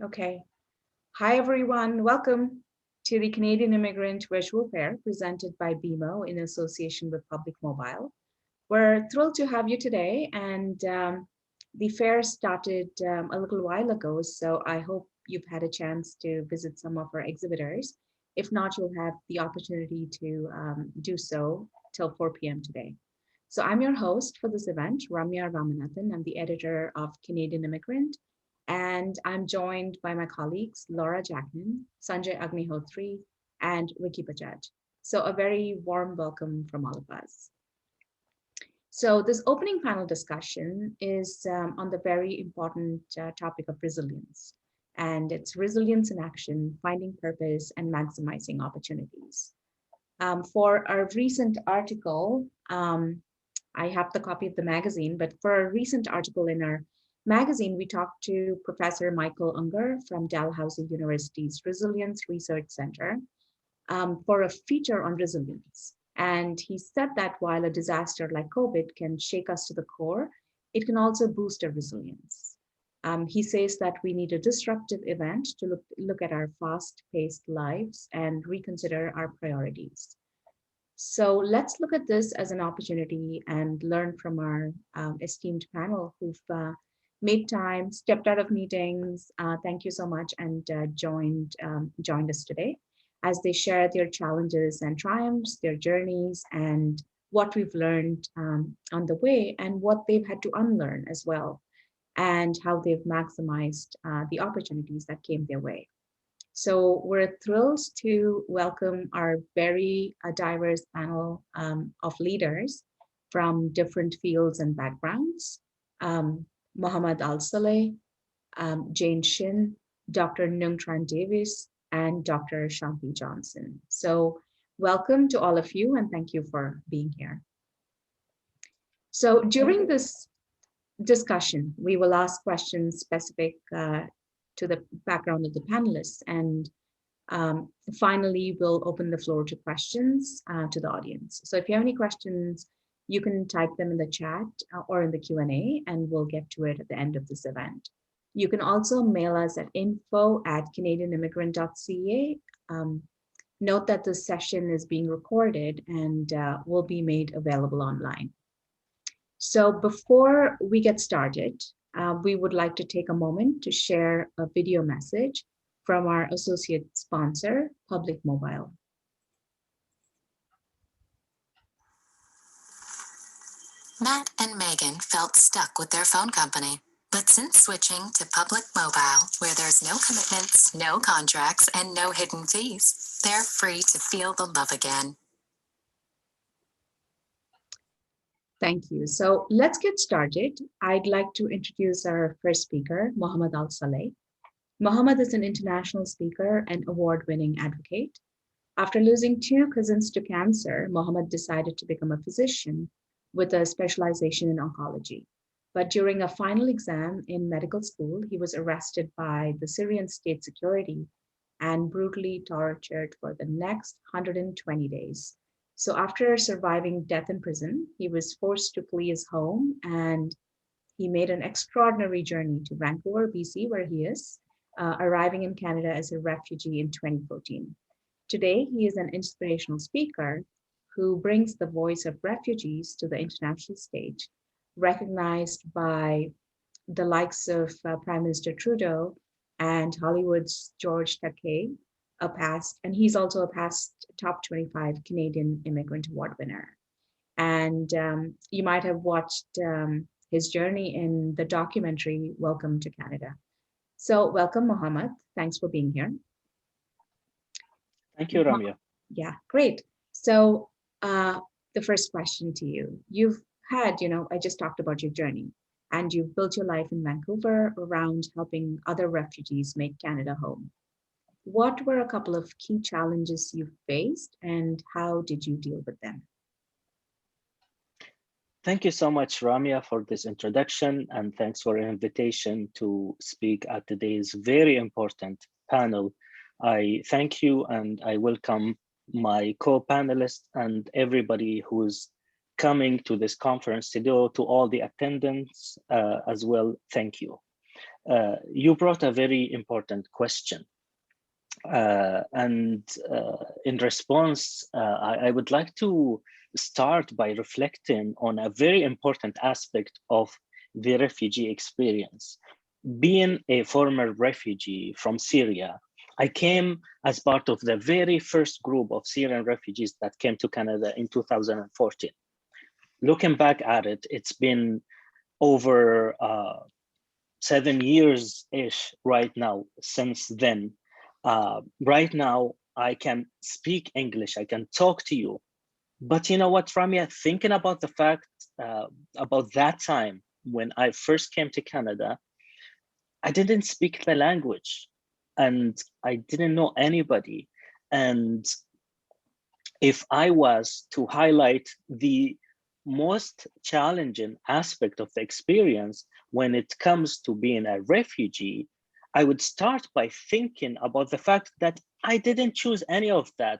Okay. Hi, everyone. Welcome to the Canadian Immigrant Virtual Fair presented by BMO in association with Public Mobile. We're thrilled to have you today, and the fair started a little while ago, so I hope you've had a chance to visit some of our exhibitors. If not, you'll have the opportunity to do so till 4 p.m. today. So I'm your host for this event, Ramya Ramanathan. I'm the editor of Canadian Immigrant, and I'm joined by my colleagues, Laura Jackman, Sanjay Agnihotri, and Ricky Bajaj. So a very warm welcome from all of us. So this opening panel discussion is on the very important topic of resilience. And it's resilience in action, finding purpose, and maximizing opportunities. For our recent article, I have the copy of the magazine, but for a recent article in our magazine, we talked to Professor Michael Unger from Dalhousie University's Resilience Research Center for a feature on resilience. And he said that while a disaster like COVID can shake us to the core, it can also boost our resilience. He says that we need a disruptive event to look at our fast-paced lives and reconsider our priorities. So let's look at this as an opportunity and learn from our esteemed panel who've made time, stepped out of meetings. Thank you so much, and joined us today as they share their challenges and triumphs, their journeys, and what we've learned on the way, and what they've had to unlearn as well, and how they've maximized the opportunities that came their way. So we're thrilled to welcome our very diverse panel of leaders from different fields and backgrounds. Mohammed Alsaleh, Jane Shin, Dr. Nung Tran Davis, and Dr. Shanti Johnson. So welcome to all of you, and thank you for being here. So during this discussion, we will ask questions specific to the background of the panelists, and finally, we'll open the floor to questions to the audience. So if you have any questions, you can type them in the chat or in the Q&A, and we'll get to it at the end of this event. You can also mail us at info@canadianimmigrant.ca. Note that this session is being recorded and will be made available online. So before we get started, we would like to take a moment to share a video message from our associate sponsor, Public Mobile. Matt and Megan felt stuck with their phone company. But since switching to Public Mobile, where there's no commitments, no contracts, and no hidden fees, they're free to feel the love again. Thank you. So let's get started. I'd like to introduce our first speaker, Mohammed Alsaleh. Mohammed is an international speaker and award-winning advocate. After losing two cousins to cancer, Mohammed decided to become a physician with a specialization in oncology. But during a final exam in medical school, he was arrested by the Syrian state security and brutally tortured for the next 120 days. So after surviving death in prison, he was forced to flee his home, and he made an extraordinary journey to Vancouver, BC, where he is, arriving in Canada as a refugee in 2014. Today, he is an inspirational speaker who brings the voice of refugees to the international stage, recognized by the likes of Prime Minister Trudeau and Hollywood's George Takei, and he's also a past top 25 Canadian Immigrant Award winner. And you might have watched his journey in the documentary, Welcome to Canada. So welcome, Mohammed. Thanks for being here. Thank you, Ramya. Yeah, great. So the first question to you, you've had, I just talked about your journey, and you've built your life in Vancouver around helping other refugees make Canada home. What were a couple of key challenges you faced, and how did you deal with them? Thank you so much, Ramya, for this introduction, and thanks for an invitation to speak at today's very important panel. I thank you, and I welcome my co-panelists and everybody who's coming to this conference today, to all the attendants as well. Thank you. You brought a very important question. And in response, I would like to start by reflecting on a very important aspect of the refugee experience. Being a former refugee from Syria, I came as part of the very first group of Syrian refugees that came to Canada in 2014. Looking back at it, it's been over 7 years-ish right now since then. Right now, I can speak English, I can talk to you. But you know what, Ramia, thinking about the fact, about that time when I first came to Canada, I didn't speak the language and I didn't know anybody. And if I was to highlight the most challenging aspect of the experience when it comes to being a refugee, I would start by thinking about the fact that I didn't choose any of that.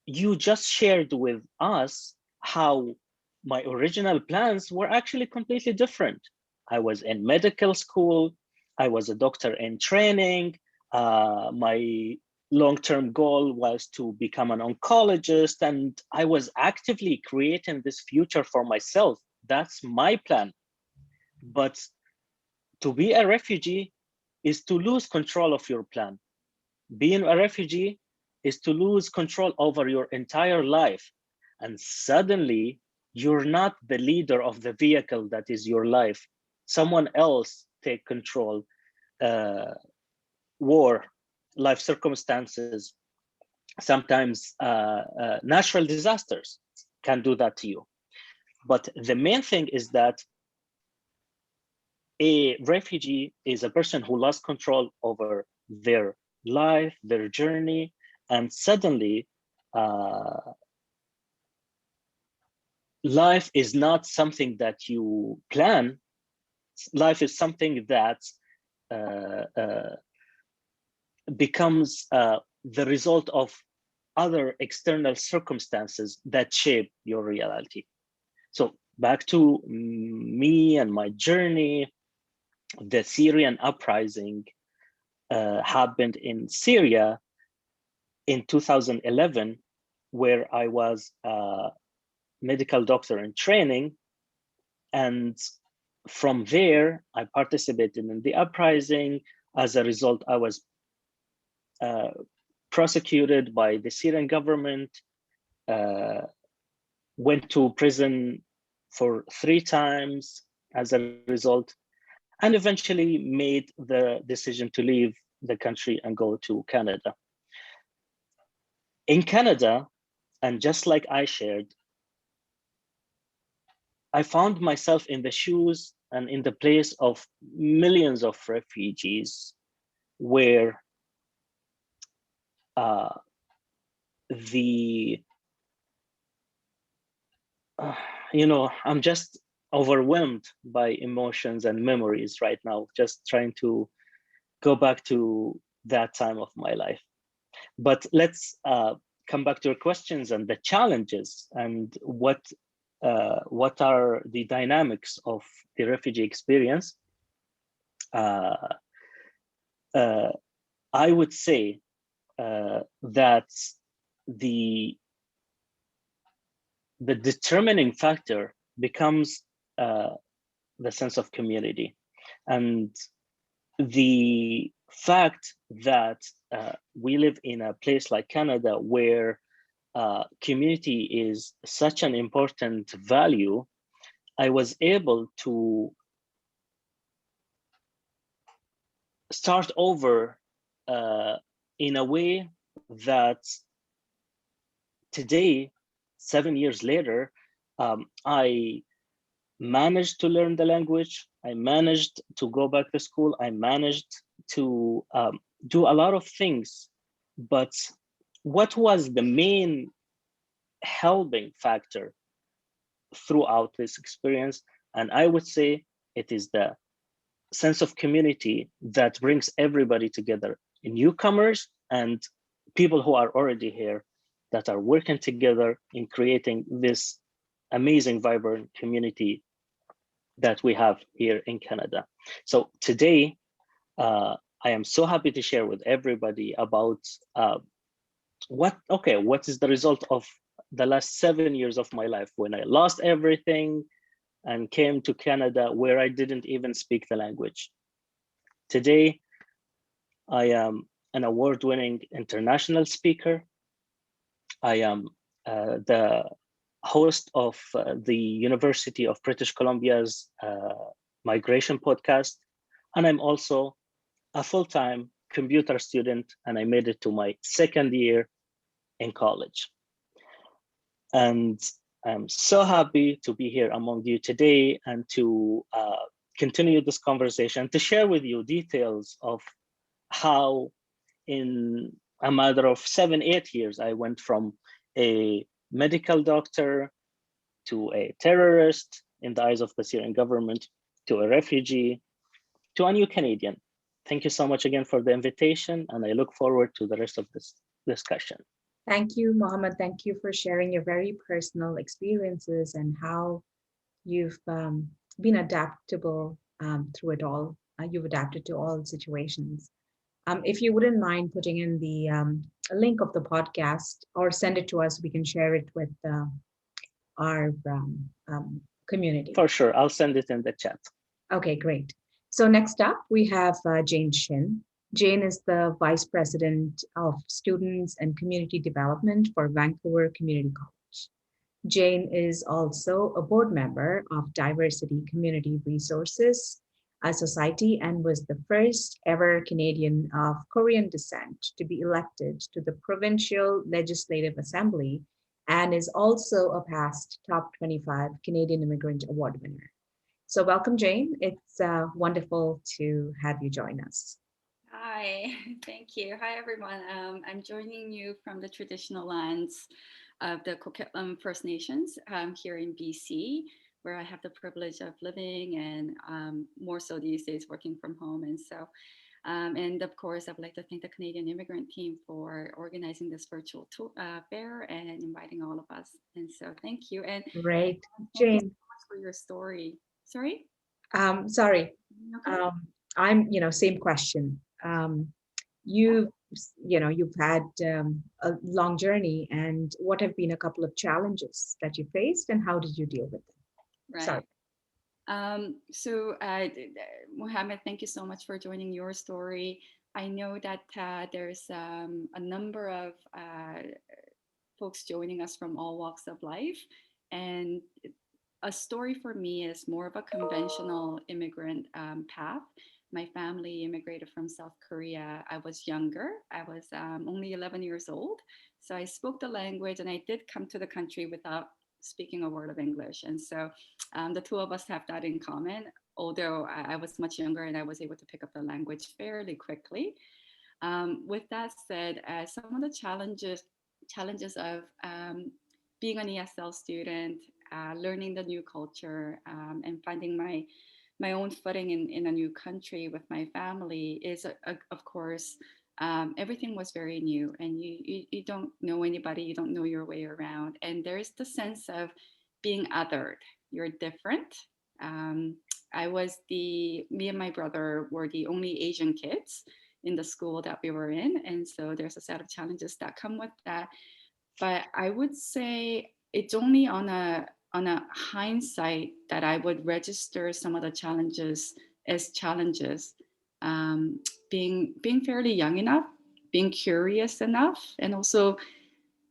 You just shared with us how my original plans were actually completely different. I was in medical school, I was a doctor in training, my long-term goal was to become an oncologist, and I was actively creating this future for myself. That's my plan. But to be a refugee is to lose control of your plan. Being a refugee is to lose control over your entire life. And suddenly, you're not the leader of the vehicle that is your life. Someone else take control. War, life circumstances, sometimes natural disasters can do that to you. But the main thing is that a refugee is a person who lost control over their life, their journey, and suddenly life is not something that you plan. Life is something that becomes the result of other external circumstances that shape your reality. So back to me and my journey, the Syrian uprising happened in Syria in 2011, where I was a medical doctor in training. And from there, I participated in the uprising. As a result, I was prosecuted by the Syrian government, went to prison for 3 times as a result, and eventually made the decision to leave the country and go to Canada. In Canada, and just like I shared, I found myself in the shoes and in the place of millions of refugees where the I'm just overwhelmed by emotions and memories right now, just trying to go back to that time of my life. But let's come back to your questions and the challenges and what are the dynamics of the refugee experience. I would say that the determining factor becomes the sense of community, and the fact that we live in a place like Canada where community is such an important value. I was able to start over in a way that today, 7 years later, I managed to learn the language. I managed to go back to school. I managed to do a lot of things. But what was the main helping factor throughout this experience? And I would say it is the sense of community that brings everybody together, newcomers and people who are already here, that are working together in creating this amazing, vibrant community that we have here in Canada. So today, uh, I am so happy to share with everybody about what is the result of the last 7 years of my life when I lost everything and came to Canada where I didn't even speak the language. Today, I am an award-winning international speaker. I am the host of the University of British Columbia's migration podcast, and I'm also a full-time computer student, and I made it to my second year in college. And I'm so happy to be here among you today and to continue this conversation, to share with you details of how in a matter of 7-8 years, I went from a medical doctor to a terrorist in the eyes of the Syrian government, to a refugee, to a new Canadian. Thank you so much again for the invitation, and I look forward to the rest of this discussion. Thank you, Mohammed. Thank you for sharing your very personal experiences and how you've been adaptable through it all. You've adapted to all situations. If you wouldn't mind putting in the link of the podcast or send it to us, we can share it with our community. For sure, I'll send it in the chat. Okay, great. So next up, we have Jane Shin. Jane is the Vice President of Students and Community Development for Vancouver Community College. Jane is also a board member of Diversity Community Resources Society and was the first ever Canadian of Korean descent to be elected to the Provincial Legislative Assembly and is also a past Top 25 Canadian Immigrant Award winner. So welcome, Jane. It's wonderful to have you join us. Hi, thank you. Hi, everyone. I'm joining you from the traditional lands of the Coquitlam First Nations here in BC, where I have the privilege of living and more so these days working from home. And of course, I'd like to thank the Canadian Immigrant Team for organizing this virtual fair and inviting all of us. And so thank you. And Great, thank you Jane. so much for your story. Sorry? Sorry, Okay. I'm, same question. You've had a long journey, and what have been a couple of challenges that you faced, and how did you deal with them? Right. Sorry. Mohammed, thank you so much for joining your story. I know that there's a number of folks joining us from all walks of life. And a story for me is more of a conventional immigrant path. My family immigrated from South Korea. I was younger. I was only 11 years old. So I spoke the language and I did come to the country without speaking a word of English. And so the two of us have that in common, although I was much younger and I was able to pick up the language fairly quickly. With that said, some of the challenges of being an ESL student, learning the new culture, and finding my own footing in a new country with my family is, of course, everything was very new, and you don't know anybody, you don't know your way around, and there's the sense of being othered. You're different. Um, me and my brother were the only Asian kids in the school that we were in, and so there's a set of challenges that come with that. But I would say it's only on a hindsight that I would register some of the challenges as challenges. Um, being fairly young enough, being curious enough, and also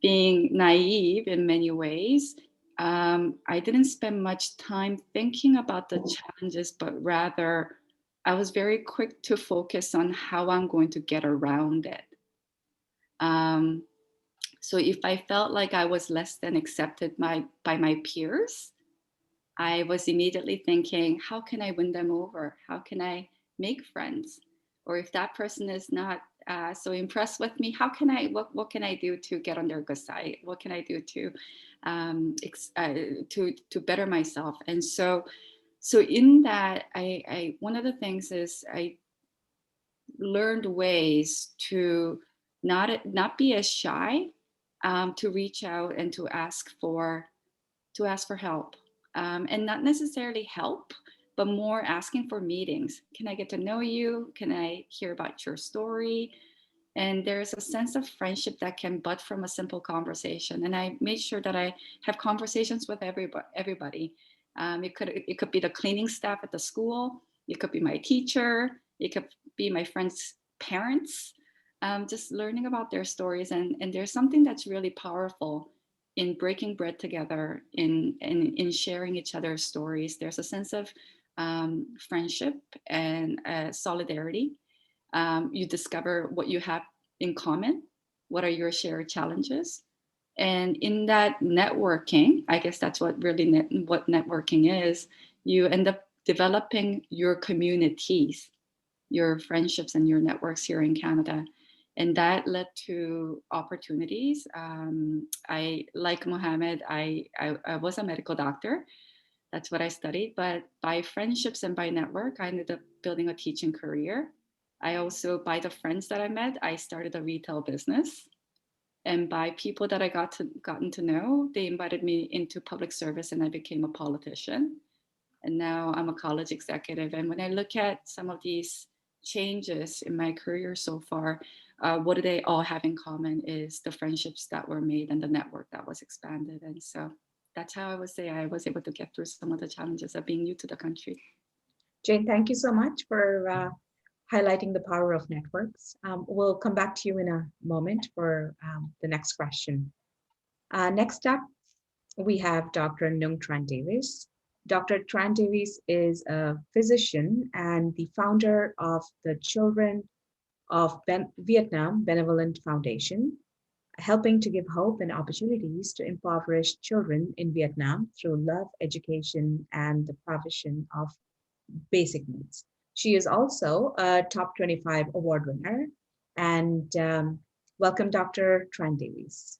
being naive in many ways. I didn't spend much time thinking about the challenges, but rather I was very quick to focus on how I'm going to get around it. Um, so if I felt like I was less than accepted by my peers, I was immediately thinking, how can I win them over? How can I make friends? Or if that person is not so impressed with me, what can I do to get on their good side? What can I do to better myself? And so in that, I one of the things is I learned ways to not be as shy, to reach out and to ask for help, and not necessarily help, but more asking for meetings. Can I get to know you? Can I hear about your story? And there's a sense of friendship that can bud from a simple conversation. And I made sure that I have conversations with everybody. It could be the cleaning staff at the school. It could be my teacher. It could be my friends' parents. Just learning about their stories. And there's something that's really powerful in breaking bread together, in sharing each other's stories. There's a sense of friendship and solidarity. You discover what you have in common, what are your shared challenges, and in that networking, I guess that's what really what networking is. You end up developing your communities, your friendships, and your networks here in Canada, and that led to opportunities. I, like Mohammed, I was a medical doctor. That's what I studied. But by friendships and by network, I ended up building a teaching career. I also, by the friends that I met, I started a retail business. And by people that I gotten to know, they invited me into public service and I became a politician. And now I'm a college executive. And when I look at some of these changes in my career so far, what do they all have in common is the friendships that were made and the network that was expanded. And so that's how I would say I was able to get through some of the challenges of being new to the country. Jane, thank you so much for highlighting the power of networks. We'll come back to you in a moment for the next question. Next up, we have Dr. Nung Tran Davis. Dr. Tran Davis is a physician and the founder of the Children of Vietnam Benevolent Foundation, helping to give hope and opportunities to impoverished children in Vietnam through love, education, and the provision of basic needs. She is also a top 25 award winner. And welcome, Dr. Tran Davis.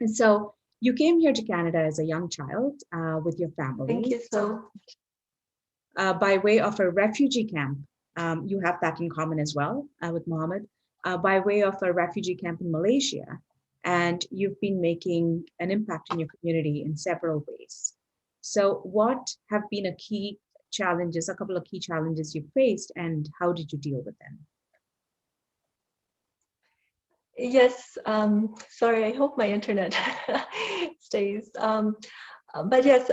And so you came here to Canada as a young child with your family. Thank you so much. By way of a refugee camp. You have that in common as well with Mohammed. By way of a refugee camp in Malaysia. And you've been making an impact in your community in several ways. So what have been a couple of key challenges you faced, and how did you deal with them? Yes, sorry, I hope my internet stays. But yes,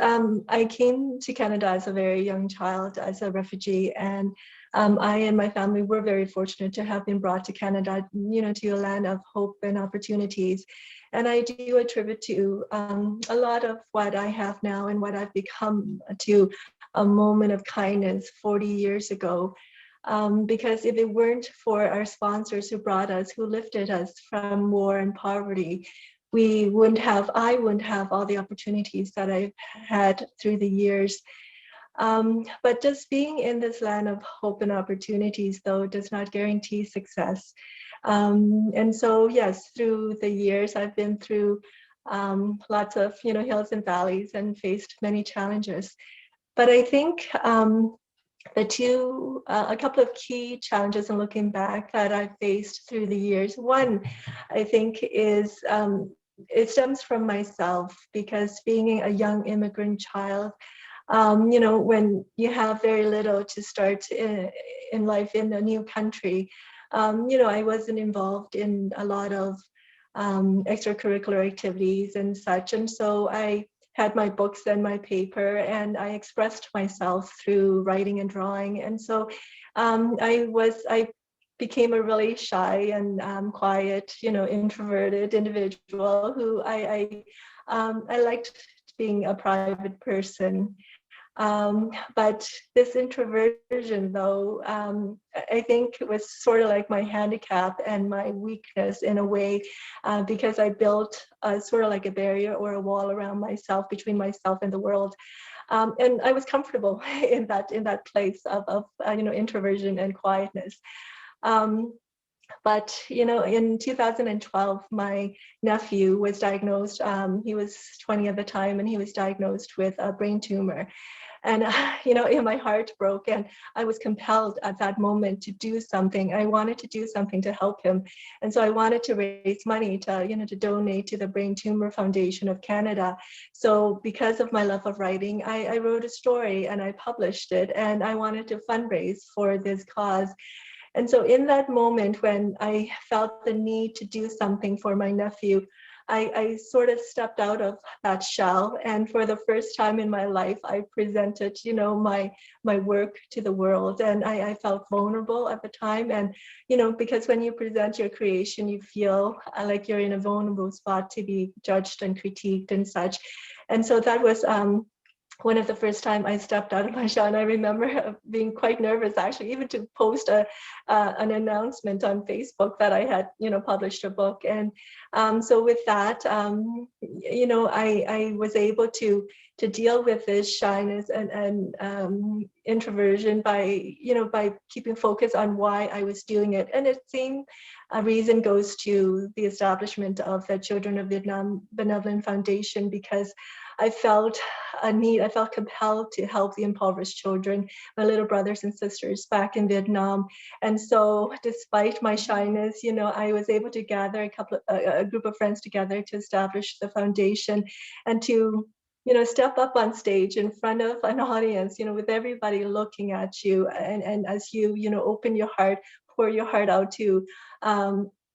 I came to Canada as a very young child, as a refugee, and I and my family were very fortunate to have been brought to Canada, to a land of hope and opportunities. And I do attribute to a lot of what I have now and what I've become to a moment of kindness 40 years ago. Because if it weren't for our sponsors who brought us, who lifted us from war and poverty, I wouldn't have all the opportunities that I've had through the years. But just being in this land of hope and opportunities, though, does not guarantee success. And so, yes, through the years, I've been through lots of, hills and valleys and faced many challenges. But I think a couple of key challenges in looking back that I've faced through the years. One, I think, is it stems from myself, because being a young immigrant child, when you have very little to start in life in a new country, I wasn't involved in a lot of extracurricular activities and such. And so I had my books and my paper, and I expressed myself through writing and drawing. And so I became a really shy and quiet, introverted individual who I liked being a private person. But this introversion, though, I think it was sort of like my handicap and my weakness in a way, because I built sort of like a barrier or a wall around myself, between myself and the world. And I was comfortable in that place of introversion and quietness. But in 2012, my nephew was diagnosed. He was 20 at the time, and he was diagnosed with a brain tumor. And my heart broke, and I was compelled at that moment to do something. I wanted to do something to help him, and so I wanted to raise money to donate to the Brain Tumor Foundation of Canada. So because of my love of writing, I wrote a story and I published it, and I wanted to fundraise for this cause. And so in that moment when I felt the need to do something for my nephew, I sort of stepped out of that shell, and for the first time in my life, I presented, my work to the world, and I felt vulnerable at the time. And because when you present your creation, you feel like you're in a vulnerable spot to be judged and critiqued and such. And so that was one of the first time I stepped out of my shell. And I remember being quite nervous, actually, even to post an announcement on Facebook that I had, published a book. And so with that, I was able to deal with this shyness and introversion by keeping focus on why I was doing it. And it seemed a reason goes to the establishment of the Children of Vietnam Benevolent Foundation, because I felt a need, I felt compelled to help the impoverished children, my little brothers and sisters back in Vietnam. And so despite my shyness, I was able to gather a group of friends together to establish the foundation, and to step up on stage in front of an audience, with everybody looking at you, and as you, open your heart, pour your heart out to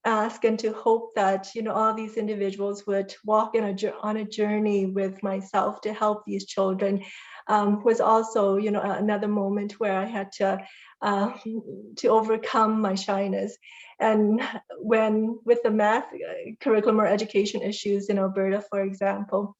ask and to hope that all these individuals would walk on a journey with myself to help these children, was also another moment where I had to overcome my shyness. And when with the math curriculum or education issues in Alberta, for example,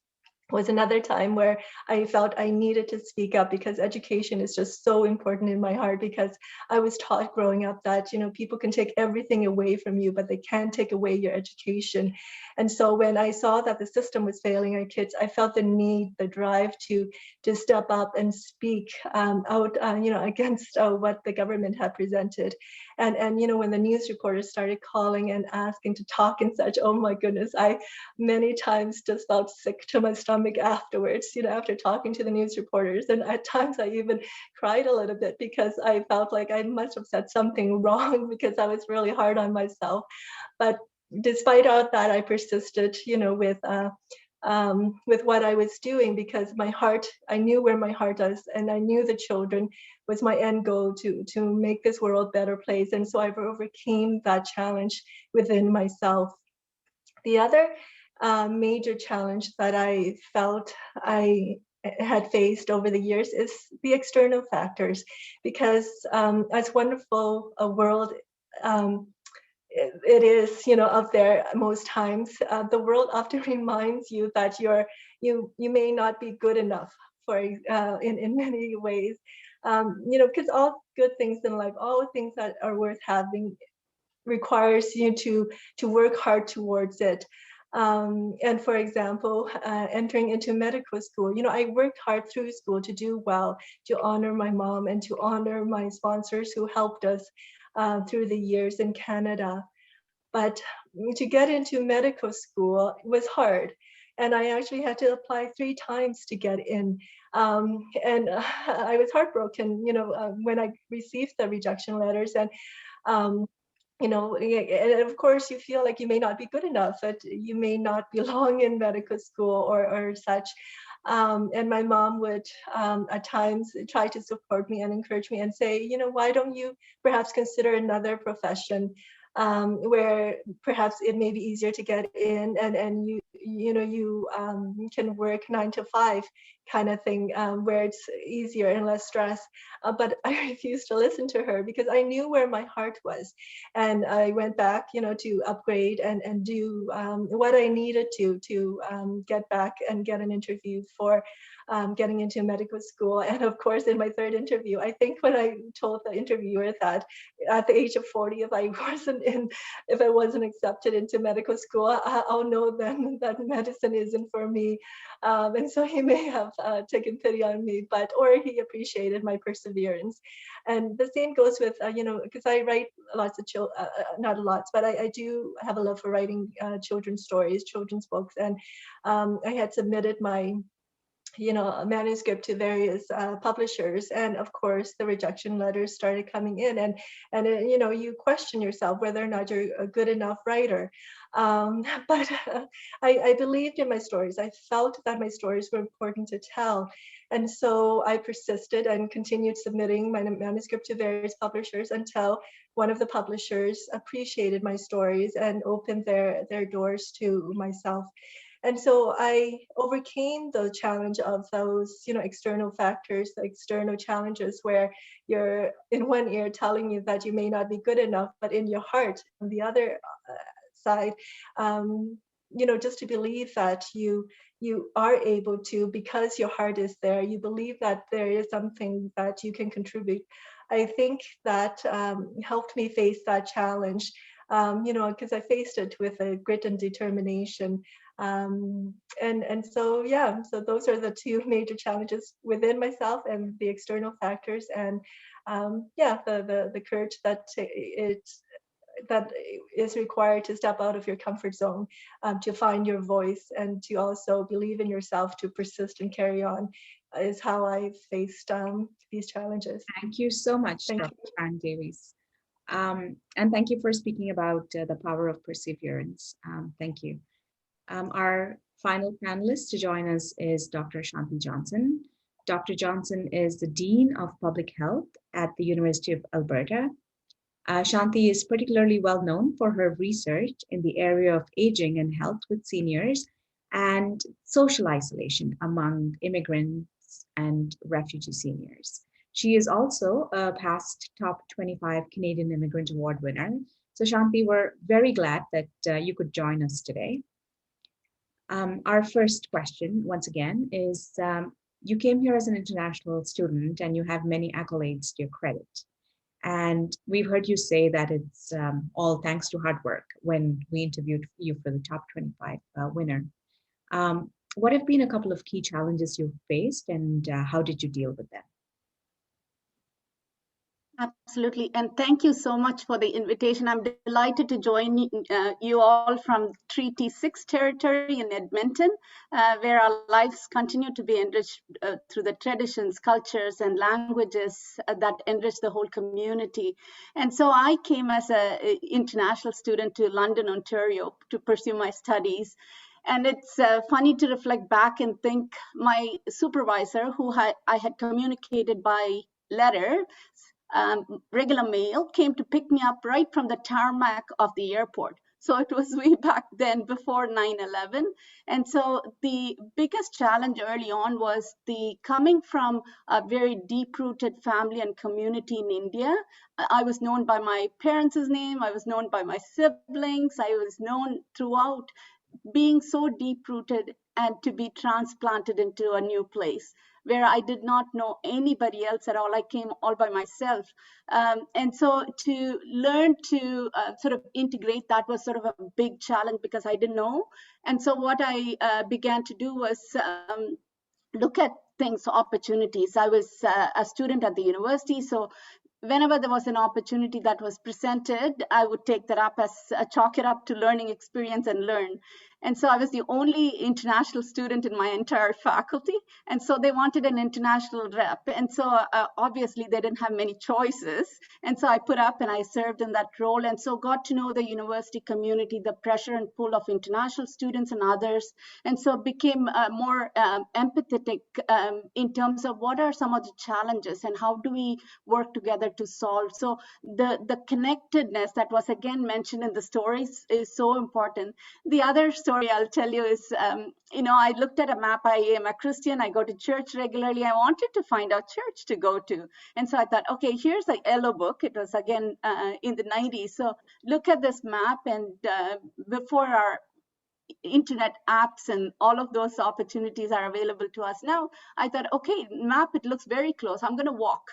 was another time where I felt I needed to speak up, because education is just so important in my heart, because I was taught growing up that, people can take everything away from you, but they can't take away your education. And so when I saw that the system was failing our kids, I felt the need, the drive to step up and speak out, against what the government had presented. And when the news reporters started calling and asking to talk and such, oh my goodness, I many times just felt sick to my stomach afterwards, after talking to the news reporters. And at times I even cried a little bit, because I felt like I must have said something wrong, because I was really hard on myself. But despite all that, I persisted, with what I was doing, because my heart, I knew where my heart was, and I knew the children was my end goal to make this world a better place. And so I overcame that challenge within myself. The other major challenge that I felt I had faced over the years is the external factors, because as wonderful a world it is, out there most times, the world often reminds you that you may not be good enough for in many ways, because all good things in life, all things that are worth having, requires you to work hard towards it. And for example, entering into medical school, I worked hard through school to do well, to honor my mom and to honor my sponsors who helped us through the years in Canada. But to get into medical school was hard. And I actually had to apply 3 times to get in. And I was heartbroken, when I received the rejection letters. And um, and of course you feel like you may not be good enough, that you may not belong in medical school or such. And my mom would at times try to support me and encourage me and say, why don't you perhaps consider another profession, where perhaps it may be easier to get in, and you can work 9 to 5 kind of thing, where it's easier and less stress. But I refused to listen to her, because I knew where my heart was. And I went back, to upgrade and do what I needed to get back and get an interview for getting into medical school. And of course, in my third interview, I think when I told the interviewer that at the age of 40, if I wasn't accepted into medical school, I'll know then that medicine isn't for me. And so he may have taken pity on me, or he appreciated my perseverance. And the same goes with, because I write lots of not lots, but I do have a love for writing children's stories, children's books. And I had submitted my a manuscript to various publishers, and of course the rejection letters started coming in, and you question yourself whether or not you're a good enough writer. But I believed in my stories. I felt that my stories were important to tell, and so I persisted and continued submitting my manuscript to various publishers until one of the publishers appreciated my stories and opened their doors to myself. And so I overcame the challenge of those, external factors, the external challenges where you're in one ear telling you that you may not be good enough, but in your heart, on the other side, just to believe that you are able to, because your heart is there, you believe that there is something that you can contribute. I think that helped me face that challenge, because I faced it with a grit and determination. And so, yeah, so those are the two major challenges within myself and the external factors, and the courage that is required to step out of your comfort zone, to find your voice, and to also believe in yourself, to persist and carry on, is how I faced these challenges. Thank you so much, Thank Dr. you. Fran Davies. And thank you for speaking about the power of perseverance. Thank you. Our final panelist to join us is Dr. Shanti Johnson. Dr. Johnson is the Dean of Public Health at the University of Alberta. Shanti is particularly well known for her research in the area of aging and health with seniors and social isolation among immigrants and refugee seniors. She is also a past top 25 Canadian Immigrant Award winner. So Shanti, we're very glad that you could join us today. Our first question, once again, is you came here as an international student and you have many accolades to your credit. And we've heard you say that it's all thanks to hard work when we interviewed you for the top 25 winner. What have been a couple of key challenges you've faced, and how did you deal with them? Absolutely. And thank you so much for the invitation. I'm delighted to join you all from Treaty 6 territory in Edmonton, where our lives continue to be enriched through the traditions, cultures, and languages that enrich the whole community. And so I came as an international student to London, Ontario to pursue my studies. And it's funny to reflect back and think my supervisor, who I had communicated by letter, regular mail, came to pick me up right from the tarmac of the airport. So it was way back then, before 9/11. And so the biggest challenge early on was the coming from a very deep-rooted family and community in India. I was known by my parents' name, I was known by my siblings, I was known throughout, being so deep-rooted, and to be transplanted into a new place where I did not know anybody else at all. I came all by myself. And so to learn to sort of integrate that was sort of a big challenge because I didn't know. And so what I began to do was look at things, opportunities. I was a student at the university, so whenever there was an opportunity that was presented, I would take that up as chalk it up to learning experience and learn. And so I was the only international student in my entire faculty. And so they wanted an international rep. And so obviously they didn't have many choices. And so I put up and I served in that role. And so got to know the university community, the pressure and pull of international students and others. And so became more empathetic in terms of what are some of the challenges and how do we work together to solve. So the connectedness that was again mentioned in the stories is so important. The other story I'll tell you is, I looked at a map. I am a Christian. I go to church regularly. I wanted to find a church to go to. And so I thought, okay, here's a yellow book. It was again in the 90s. So look at this map. And before our internet apps and all of those opportunities are available to us now, I thought, okay, map, it looks very close. I'm going to walk.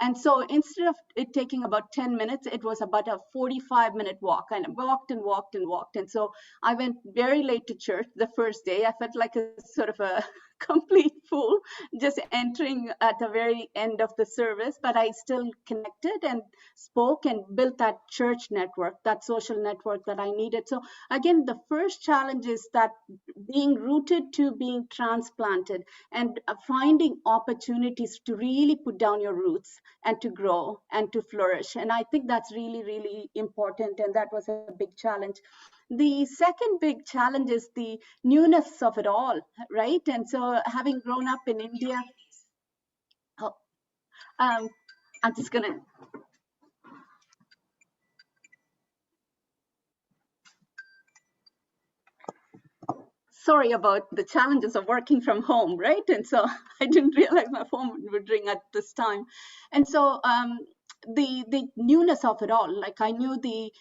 And so instead of it taking about 10 minutes, it was about a 45-minute walk. And I walked and walked and walked. And so I went very late to church the first day. I felt like a sort of a complete fool, just entering at the very end of the service, but I still connected and spoke and built that church network, that social network that I needed. So again, the first challenge is that being rooted to being transplanted and finding opportunities to really put down your roots and to grow and to flourish. And I think that's really, really important. And that was a big challenge. The second big challenge is the newness of it all, right? And so having grown up in India, oh, I'm just gonna, sorry about the challenges of working from home, right? And so I didn't realize my phone would ring at this time. And so the newness of it all, like I knew the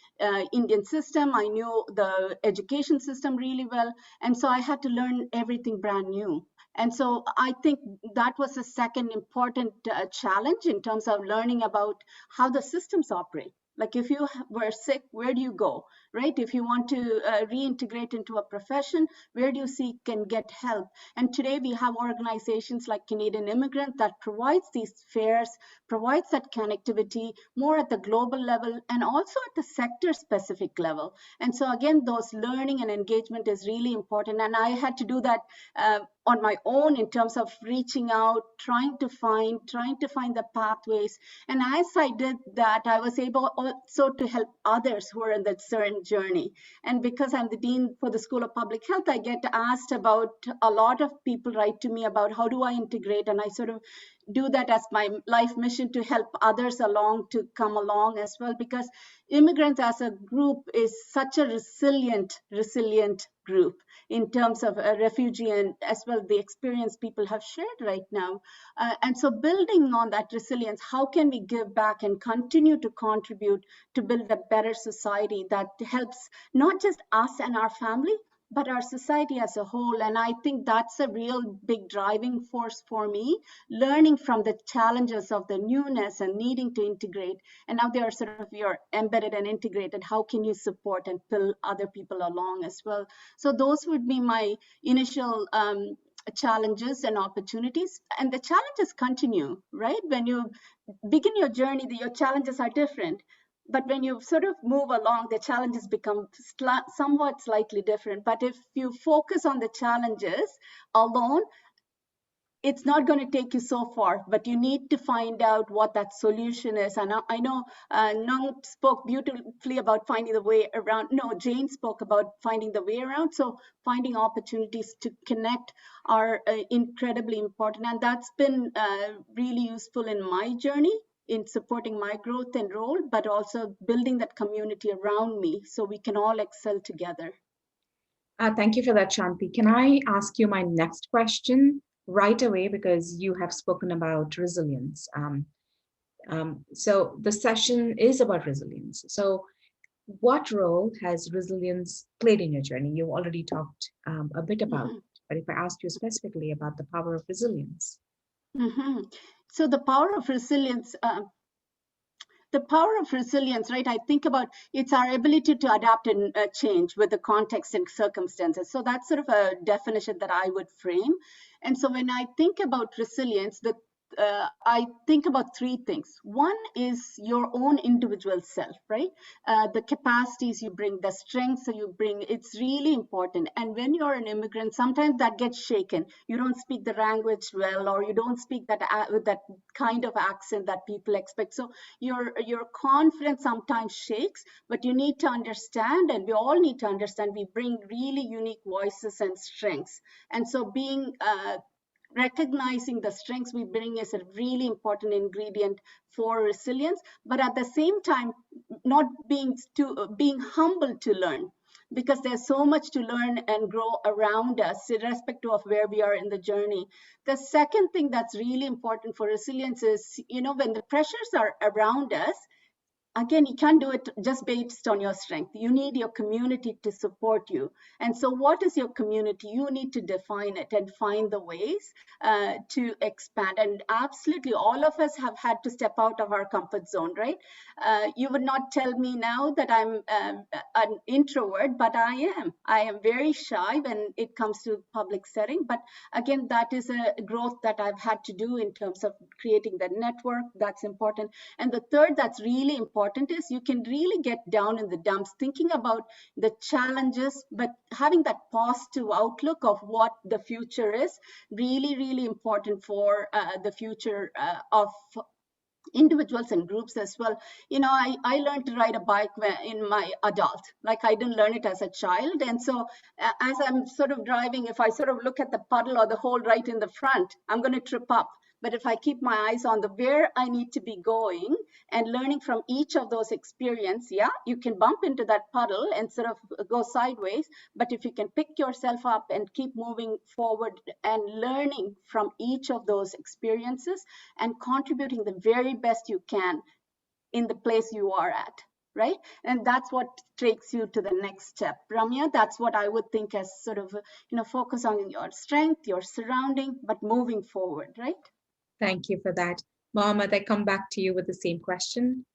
Indian system, I knew the education system really well. And so I had to learn everything brand new. And so I think that was the second important challenge in terms of learning about how the systems operate. Like if you were sick, where do you go, right? If you want to reintegrate into a profession, where do you seek and get help? And today we have organizations like Canadian Immigrant that provides these fairs, provides that connectivity more at the global level and also at the sector specific level. And so again, those learning and engagement is really important. And I had to do that on my own in terms of reaching out, trying to find the pathways. And as I did that, I was able also to help others who are in that certain journey. And because I'm the dean for the School of Public Health, I get asked about, a lot of people write to me about how do I integrate, and I sort of do that as my life mission to help others along to come along as well, because immigrants as a group is such a resilient group in terms of a refugee and as well the experience people have shared right now. And so building on that resilience, how can we give back and continue to contribute to build a better society that helps not just us and our family, but our society as a whole? And I think that's a real big driving force for me, learning from the challenges of the newness and needing to integrate. And now they are sort of, you're embedded and integrated. How can you support and pull other people along as well? So those would be my initial challenges and opportunities. And the challenges continue, right? When you begin your journey, your challenges are different. But when you sort of move along, the challenges become somewhat slightly different. But if you focus on the challenges alone, it's not going to take you so far, but you need to find out what that solution is. And I know Nung spoke beautifully about finding the way around. No, Jane spoke about finding the way around. So finding opportunities to connect are incredibly important. And that's been really useful in my journey in supporting my growth and role, but also building that community around me so we can all excel together. Thank you for that, Shanti. Can I ask you my next question right away, because you have spoken about resilience. So the session is about resilience. So what role has resilience played in your journey? You already talked a bit about it, but if I ask you specifically about the power of resilience. So the power of resilience, right? I think about it's our ability to adapt and change with the context and circumstances. So that's sort of a definition that I would frame. And so when I think about resilience, I think about three things. One is your own individual self, right? The capacities you bring, the strengths that you bring, it's really important. And when you're an immigrant, sometimes that gets shaken. You don't speak the language well, or you don't speak that with that kind of accent that people expect. So your confidence sometimes shakes, but you need to understand, and we all need to understand, we bring really unique voices and strengths. And so being recognizing the strengths we bring is a really important ingredient for resilience, but at the same time, not being humble to learn, because there's so much to learn and grow around us, irrespective of where we are in the journey. The second thing that's really important for resilience is, when the pressures are around us, again, you can't do it just based on your strength. You need your community to support you. And so what is your community? You need to define it and find the ways to expand. And absolutely, all of us have had to step out of our comfort zone, right? You would not tell me now that I'm an introvert, but I am. I am very shy when it comes to public setting. But again, that is a growth that I've had to do in terms of creating the network. That's important. And the third that's really important is you can really get down in the dumps, thinking about the challenges, but having that positive outlook of what the future is, really, really important for the future of individuals and groups as well. You know, I learned to ride a bike in my adult, like I didn't learn it as a child. And so as I'm sort of driving, if I sort of look at the puddle or the hole right in the front, I'm going to trip up. But if I keep my eyes on the where I need to be going and learning from each of those experiences, yeah, you can bump into that puddle and sort of go sideways. But if you can pick yourself up and keep moving forward and learning from each of those experiences and contributing the very best you can in the place you are at, right? And that's what takes you to the next step. Ramya, that's what I would think as sort of, focus on your strength, your surrounding, but moving forward, right? Thank you for that. Mohammed, I come back to you with the same question.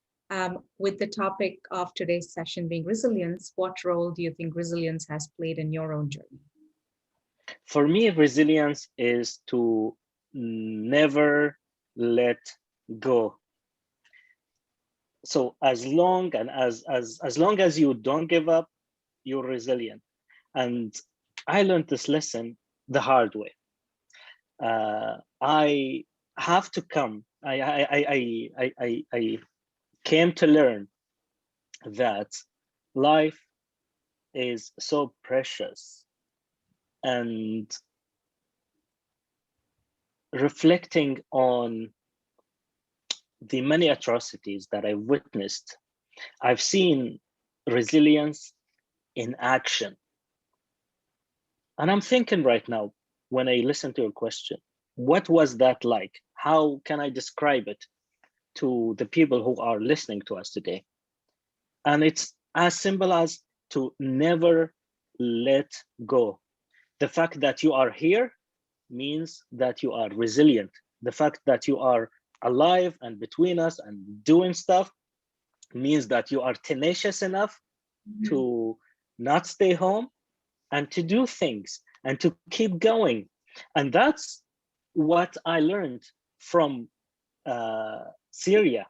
With the topic of today's session being resilience, what role do you think resilience has played in your own journey? For me, resilience is to never let go. So as long as you don't give up, you're resilient. And I learned this lesson the hard way. I have to come. I came to learn that life is so precious, and reflecting on the many atrocities that I've witnessed, I've seen resilience in action. And I'm thinking right now, when I listen to your question, what was that like? How can I describe it to the people who are listening to us today? And it's as simple as to never let go. The fact that you are here means that you are resilient. The fact that you are alive and between us and doing stuff means that you are tenacious enough to not stay home and to do things and to keep going. And that's what I learned from Syria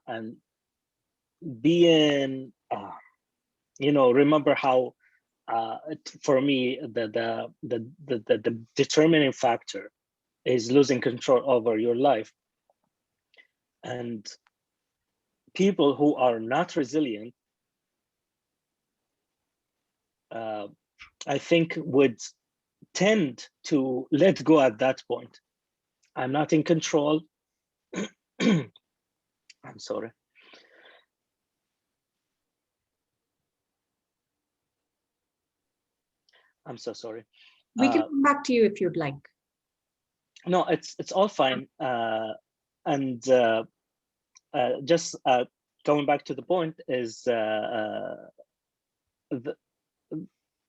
and being, remember how for me the determining factor is losing control over your life. And people who are not resilient, I think would tend to let go at that point. I'm not in control. I'm sorry. I'm so sorry. We can come back to you if you'd like. No, it's all fine. And just going back to the point is the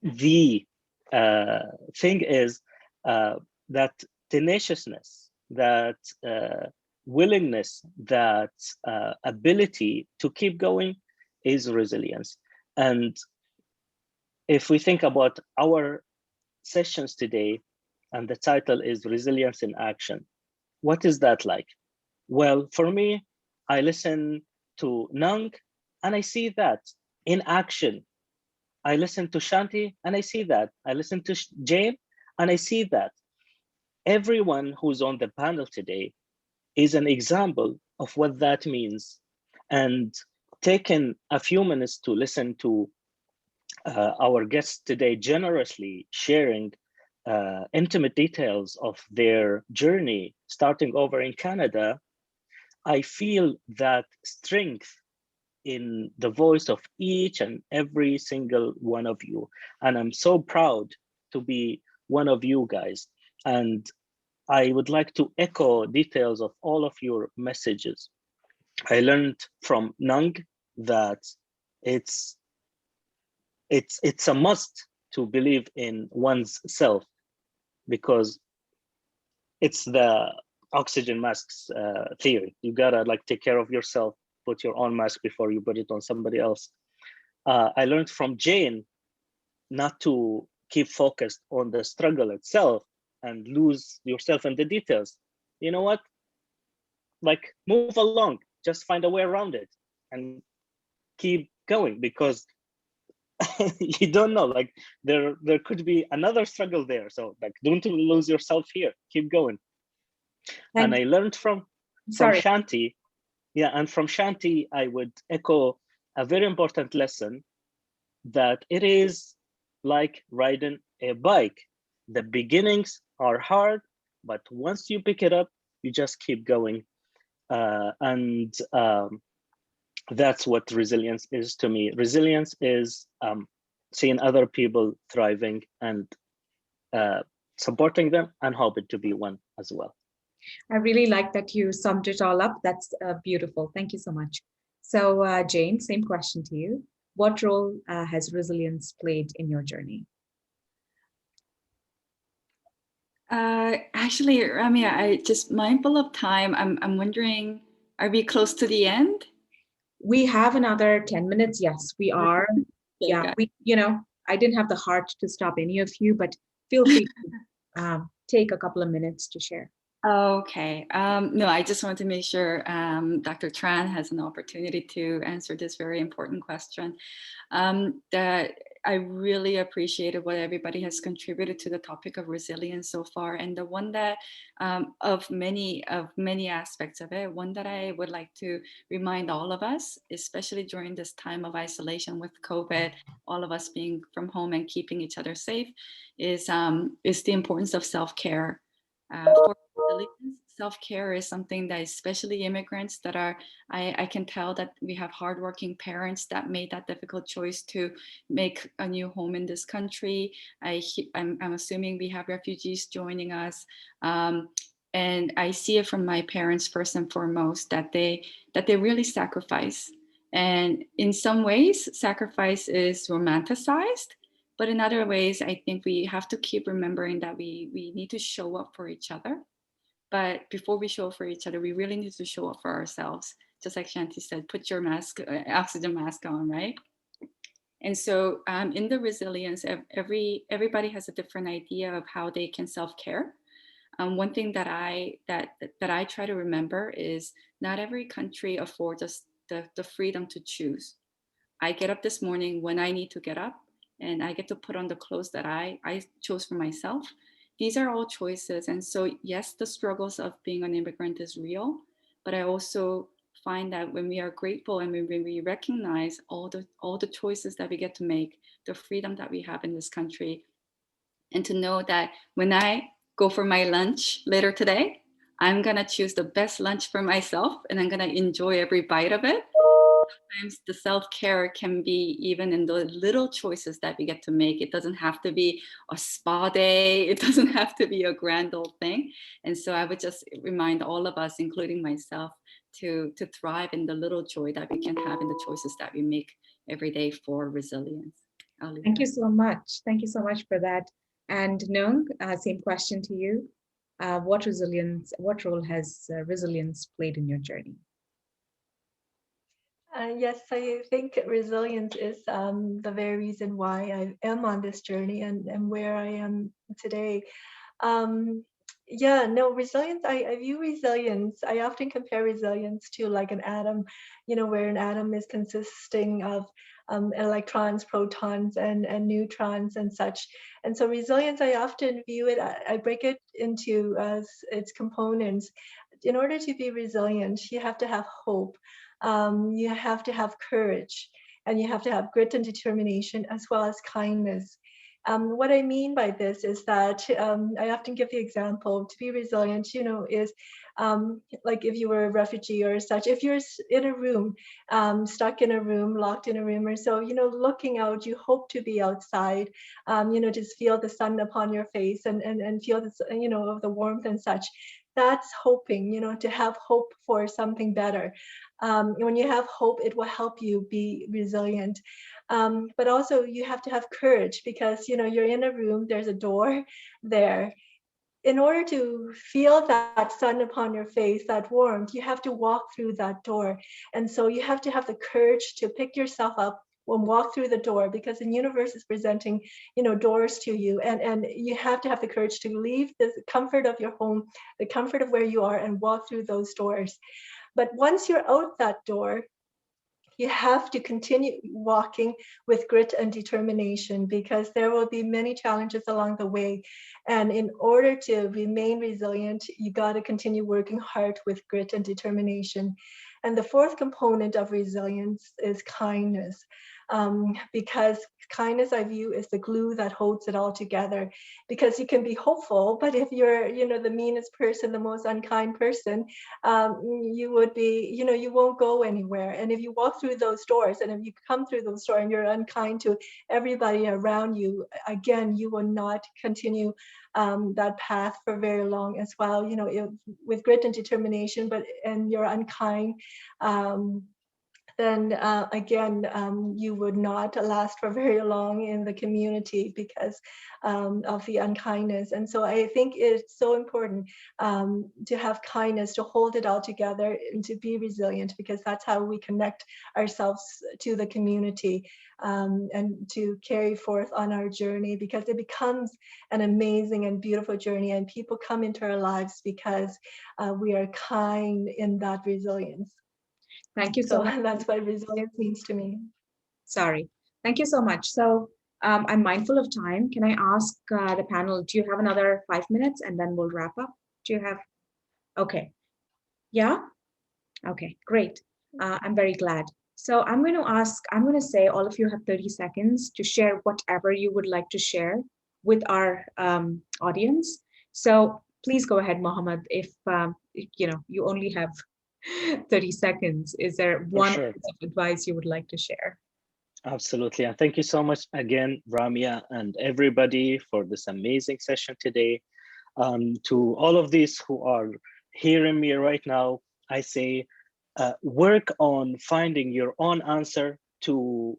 thing is that tenaciousness, that willingness, that ability to keep going is resilience. And if we think about our sessions today, and the title is Resilience in Action, what is that like? Well, for me, I listen to Nung and I see that in action. I listen to Shanti and I see that. I listen to Jane and I see that. Everyone who's on the panel today is an example of what that means. And taking a few minutes to listen to our guests today generously sharing intimate details of their journey starting over in Canada, I feel that strength in the voice of each and every single one of you. And I'm so proud to be one of you guys. And I would like to echo details of all of your messages. I learned from Nung that it's a must to believe in one's self, because it's the oxygen masks theory. You gotta like take care of yourself, put your own mask before you put it on somebody else. I learned from Jane not to keep focused on the struggle itself and lose yourself in the details. You know what? Like, move along, just find a way around it and keep going, because you don't know, like there could be another struggle there. So like, don't lose yourself here, keep going. And Thank I learned from Sorry. Shanti. Yeah, and from Shanti, I would echo a very important lesson, that it is like riding a bike. The beginnings are hard, but once you pick it up, you just keep going. And that's what resilience is to me. Resilience is seeing other people thriving and supporting them and hoping to be one as well. I really like that you summed it all up. That's beautiful. Thank you so much. So, Jane, same question to you. What role has resilience played in your journey? Actually, Ramya, I just mindful of time. I'm wondering, are we close to the end? We have another 10 minutes. Yes, we are. Okay, Yeah, got we, I didn't have the heart to stop any of you, but feel free to take a couple of minutes to share. Okay. No, I just wanted to make sure Dr. Tran has an opportunity to answer this very important question. That I really appreciated what everybody has contributed to the topic of resilience so far, and the one that of many aspects of it, one that I would like to remind all of us, especially during this time of isolation with COVID, all of us being from home and keeping each other safe, is the importance of self-care. For resilience, self-care is something that especially immigrants that are, I can tell that we have hardworking parents that made that difficult choice to make a new home in this country. I'm assuming we have refugees joining us. And I see it from my parents first and foremost that they really sacrifice. And in some ways, sacrifice is romanticized, but in other ways, I think we have to keep remembering that we need to show up for each other. But before we show up for each other, we really need to show up for ourselves. Just like Shanti said, put your mask, oxygen mask on, right? And so in the resilience, everybody has a different idea of how they can self-care. One thing that I try to remember is not every country affords us the freedom to choose. I get up this morning when I need to get up, and I get to put on the clothes that I chose for myself. These are all choices. And so, yes, the struggles of being an immigrant is real, but I also find that when we are grateful and when we recognize all the choices that we get to make, the freedom that we have in this country, and to know that when I go for my lunch later today, I'm gonna choose the best lunch for myself and I'm gonna enjoy every bite of it. Sometimes the self-care can be even in the little choices that we get to make. It doesn't have to be a spa day. It doesn't have to be a grand old thing. And so I would just remind all of us, including myself, to thrive in the little joy that we can have in the choices that we make every day for resilience. Thank you so much. Thank you so much for that. And Nung, same question to you. What role has resilience played in your journey? Yes, I think resilience is the very reason why I am on this journey and where I am today. Yeah, no, resilience, I view resilience, I often compare resilience to like an atom, where an atom is consisting of electrons, protons, and neutrons and such. And so resilience, I often view it, I break it into its components. In order to be resilient, you have to have hope, you have to have courage, and you have to have grit and determination, as well as kindness. What I mean by this is that I often give the example to be resilient, is like if you were a refugee or such, if you're in a room, stuck in a room, locked in a room or so, looking out, you hope to be outside, just feel the sun upon your face and feel this, of the warmth and such. that's hoping, to have hope for something better. When you have hope, it will help you be resilient. But also you have to have courage, because, you're in a room, there's a door there. In order to feel that sun upon your face, that warmth, you have to walk through that door. And so you have to have the courage to pick yourself up and walk through the door, because the universe is presenting, doors to you. And you have to have the courage to leave the comfort of your home, the comfort of where you are, and walk through those doors. But once you're out that door, you have to continue walking with grit and determination, because there will be many challenges along the way. And in order to remain resilient, you got to continue working hard with grit and determination. And the fourth component of resilience is kindness, because kindness, I view, is the glue that holds it all together. Because you can be hopeful, but if you're, the meanest person, the most unkind person, you would be, you won't go anywhere. And if you walk through those doors, and if you come through those doors and you're unkind to everybody around you, again, you will not continue that path for very long as well. With grit and determination, and you're unkind, then again, you would not last for very long in the community, because of the unkindness. And so I think it's so important to have kindness, to hold it all together, and to be resilient, because that's how we connect ourselves to the community, and to carry forth on our journey, because it becomes an amazing and beautiful journey, and people come into our lives because we are kind in that resilience. Thank you so So much. that's what resilience means to me. Sorry. Thank you so much. So I'm mindful of time. Can I ask the panel, do you have another 5 minutes and then we'll wrap up? Do you have? Okay. Yeah? Okay, great. I'm very glad. So I'm going to say all of you have 30 seconds to share whatever you would like to share with our audience. So please go ahead, Mohammed, if you only have 30 seconds. Is there For one sure. piece of advice you would like to share? Absolutely. And thank you so much again, Ramia, and everybody for this amazing session today. To all of these who are hearing me right now, I say, work on finding your own answer to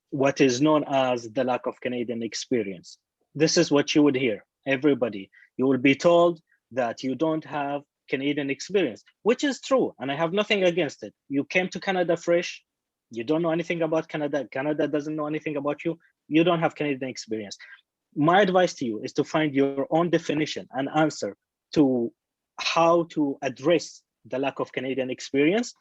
what is known as the lack of Canadian experience. This is what you would hear, everybody. You will be told that you don't have Canadian experience, which is true, and I have nothing against it. You came to Canada fresh, you don't know anything about Canada, Canada doesn't know anything about you, you don't have Canadian experience. My advice to you is to find your own definition and answer to how to address the lack of Canadian experience.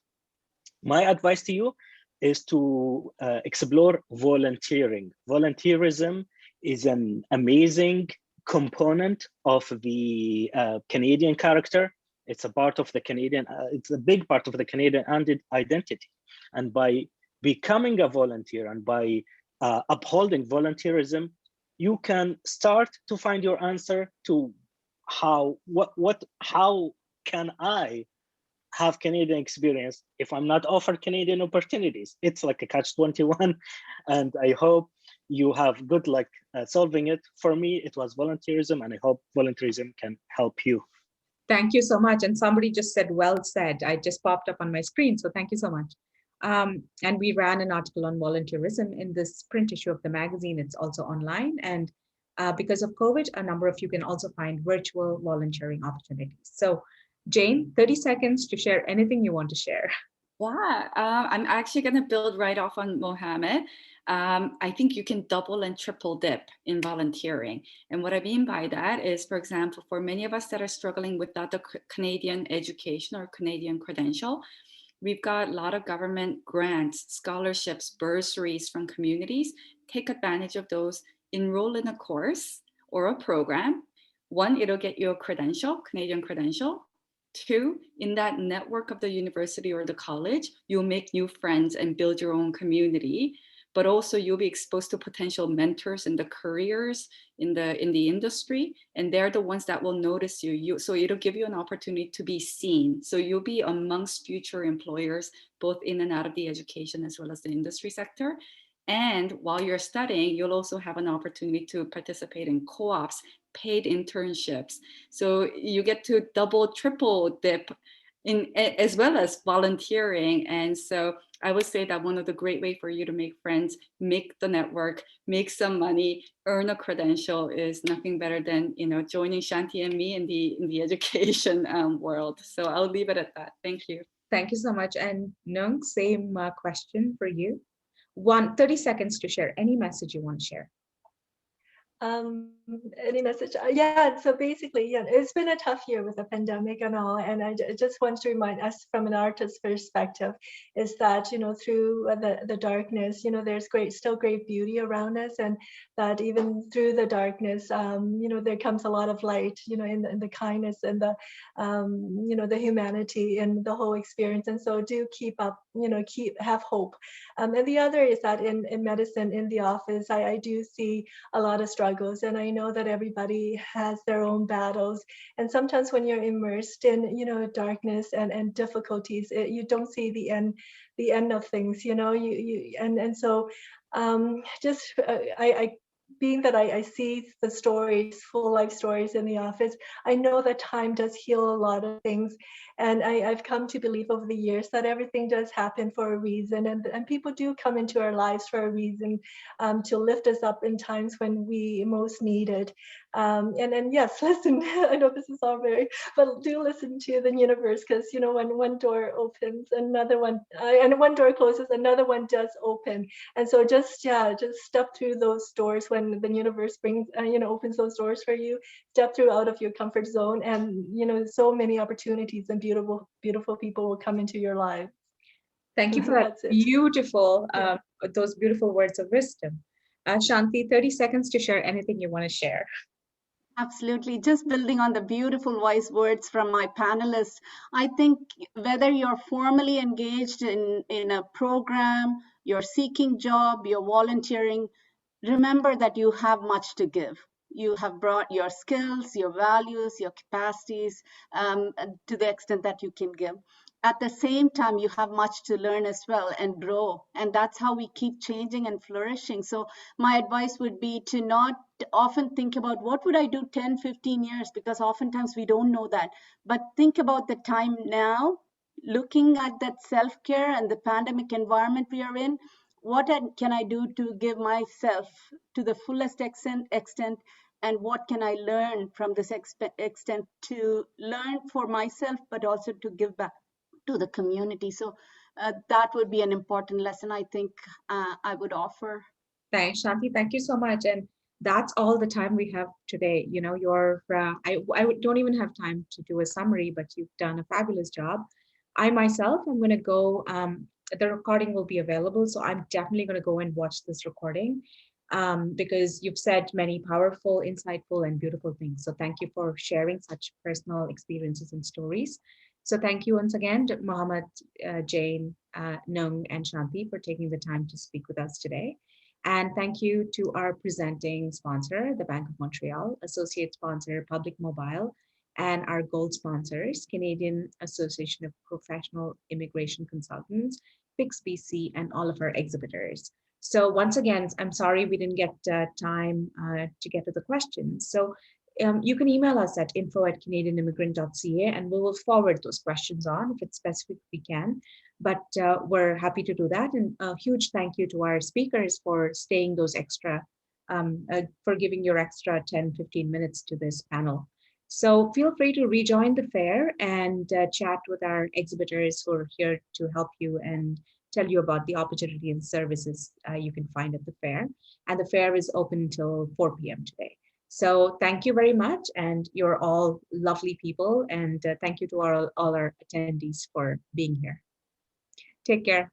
My advice to you is to explore volunteering. Volunteerism is an amazing component of the Canadian character. It's a part of the Canadian, it's a big part of the Canadian identity. And by becoming a volunteer and by upholding volunteerism, you can start to find your answer to how can I have Canadian experience if I'm not offered Canadian opportunities? It's like a catch-21, and I hope you have good luck solving it. For me, it was volunteerism, and I hope volunteerism can help you. Thank you so much. And somebody just said, well said. I just popped up on my screen, so thank you so much. And we ran an article on volunteerism in this print issue of the magazine. It's also online. And because of COVID, a number of you can also find virtual volunteering opportunities. So Jane, 30 seconds to share anything you want to share. Yeah, I'm actually going to build right off on Mohammed. I think you can double and triple dip in volunteering. And what I mean by that is, for example, for many of us that are struggling without the Canadian education or Canadian credential, we've got a lot of government grants, scholarships, bursaries from communities. Take advantage of those, enroll in a course or a program. One, it'll get you a credential, Canadian credential. Two, in that network of the university or the college, you'll make new friends and build your own community. But also you'll be exposed to potential mentors in the careers, in the industry, and they're the ones that will notice you. So it'll give you an opportunity to be seen. So you'll be amongst future employers, both in and out of the education as well as the industry sector. And while you're studying, you'll also have an opportunity to participate in co-ops, paid internships. So you get to double, triple dip in, as well as volunteering. And so I would say that one of the great way for you to make friends, make the network, make some money, earn a credential is nothing better than, you know, joining Shanti and me in the education world. So I'll leave it at that. Thank you. Thank you so much. And Nung, same question for you. 30 seconds to share any message you want to share. Any message? Yeah, so basically, yeah, it's been a tough year with the pandemic and all, and I just want to remind us from an artist's perspective is that, you know, through the darkness, you know, there's still great beauty around us, and that even through the darkness, you know, there comes a lot of light, you know, in the kindness and the, you know, the humanity in the whole experience. And so do keep up, you know, have hope. And the other is that in medicine, in the office, I do see a lot of struggles, and I know that everybody has their own battles, and sometimes when you're immersed in, you know, darkness and difficulties, you don't see the end of things, you know, and so just I being that I see the stories, full life stories in the office, I know that time does heal a lot of things. And I've come to believe over the years that everything does happen for a reason. And people do come into our lives for a reason, to lift us up in times when we most need it. And yes, listen, I know this is all very, but do listen to the universe, because, you know, when one door opens, another one, and one door closes, another one does open. And so just step through those doors when the universe brings, you know, opens those doors for you. Step through out of your comfort zone, and, you know, so many opportunities and beautiful people will come into your life. Thank you for that beautiful, those beautiful words of wisdom. Shanti, 30 seconds to share anything you want to share. Absolutely. Just building on the beautiful wise words from my panelists, I think whether you're formally engaged in a program, you're seeking job, you're volunteering, remember that you have much to give. You have brought your skills, your values, your capacities, to the extent that you can give. At the same time, you have much to learn as well and grow. And that's how we keep changing and flourishing. So my advice would be to not often think about what would I do 10, 15 years, because oftentimes we don't know that. But think about the time now, looking at that self-care and the pandemic environment we are in. What can I do to give myself to the fullest extent, and what can I learn from this extent to learn for myself, but also to give back to the community. So that would be an important lesson, I think, I would offer. Thanks, Shanti. Thank you so much. And that's all the time we have today. You know, I don't even have time to do a summary, but you've done a fabulous job. I myself am going to go, the recording will be available. So I'm definitely going to go and watch this recording, because you've said many powerful, insightful, and beautiful things. So thank you for sharing such personal experiences and stories. So thank you once again, Mohammed, Jane, Nung, and Shanti, for taking the time to speak with us today. And thank you to our presenting sponsor, the Bank of Montreal, associate sponsor, Public Mobile, and our gold sponsors, Canadian Association of Professional Immigration Consultants, Fix BC, and all of our exhibitors. So once again, I'm sorry we didn't get time to get to the questions. So you can email us at info@canadianimmigrant.ca, and we will forward those questions on if it's specific we can. But we're happy to do that. And a huge thank you to our speakers for staying those extra, for giving your extra 10, 15 minutes to this panel. So feel free to rejoin the fair and chat with our exhibitors who are here to help you and tell you about the opportunity and services you can find at the fair. And the fair is open until 4 p.m. today. So thank you very much, and you're all lovely people, and thank you to all our attendees for being here. Take care.